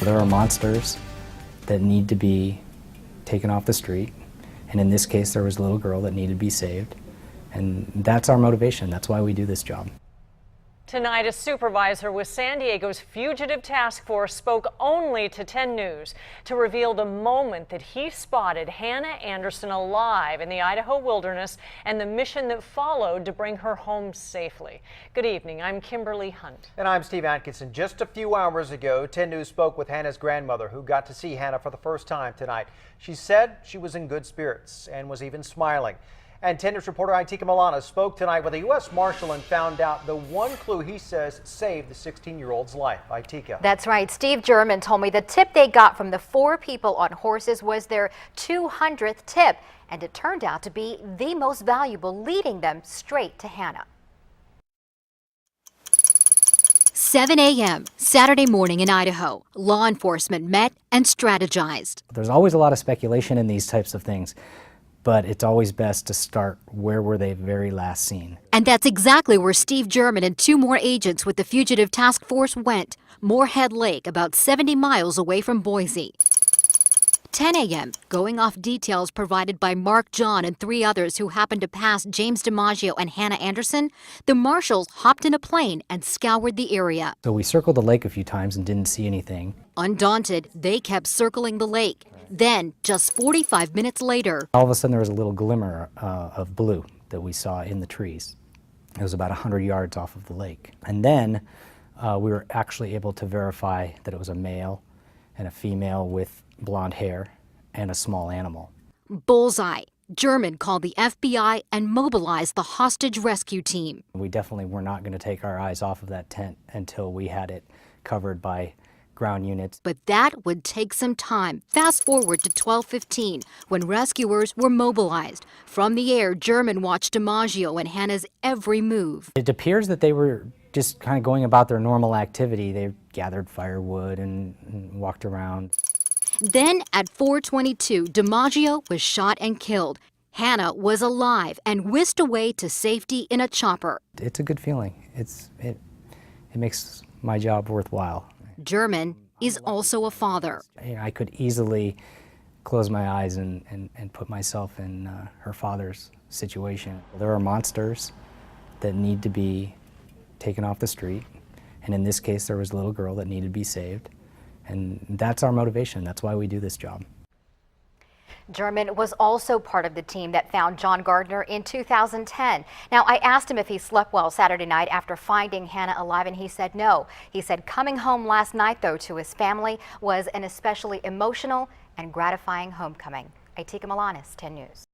There are monsters that need to be taken off the street, and in this case there was a little girl that needed to be saved, and that's our motivation. That's why we do this job. Tonight, a supervisor with San Diego's Fugitive Task Force spoke only to 10 News to reveal the moment that he spotted Hannah Anderson alive in the Idaho wilderness and the mission that followed to bring her home safely. Good evening, I'm Kimberly Hunt. And I'm Steve Atkinson. Just a few hours ago, 10 News spoke with Hannah's grandmother, who got to see Hannah for the first time tonight. She said she was in good spirits and was even smiling. And 10 News reporter Itika Milana spoke tonight with a U.S. Marshal and found out the one clue he says saved the 16-year-old's life. Itika. That's right. Steve German told me the tip they got from the 4 people on horses was their 200th tip, and it turned out to be the most valuable, leading them straight to Hannah. 7 a.m. Saturday morning in Idaho. Law enforcement met and strategized. There's always a lot of speculation in these types of things, but it's always best to start where were they very last seen. And that's exactly where Steve German and 2 more agents with the Fugitive Task Force went. Moorhead Lake, about 70 miles away from Boise. 10 a.m., going off details provided by Mark John and 3 others who happened to pass James DiMaggio and Hannah Anderson, the marshals hopped in a plane and scoured the area. So we circled the lake a few times and didn't see anything. Undaunted, they kept circling the lake. Then, just 45 minutes later, all of a sudden there was a little glimmer of blue that we saw in the trees. It was about 100 yards off of the lake. And then we were actually able to verify that it was a male and a female with blonde hair and a small animal. Bullseye. German called the FBI and mobilized the hostage rescue team. We definitely were not going to take our eyes off of that tent until we had it covered by ground units. But that would take some time. Fast forward to 12:15 when rescuers were mobilized. From the air, German watched DiMaggio and Hannah's every move. It appears that they were just kind of going about their normal activity. They gathered firewood and walked around. Then at 4:22, DiMaggio was shot and killed. Hannah was alive and whisked away to safety in a chopper. It's a good feeling. It makes my job worthwhile. German is also a father. I could easily close my eyes and put myself in her father's situation. There are monsters that need to be taken off the street, and in this case there was a little girl that needed to be saved, and that's our motivation. That's why we do this job. German was also part of the team that found John Gardner in 2010. Now, I asked him if he slept well Saturday night after finding Hannah alive, and he said no. He said coming home last night, though, to his family was an especially emotional and gratifying homecoming. Itika Milana, 10 News.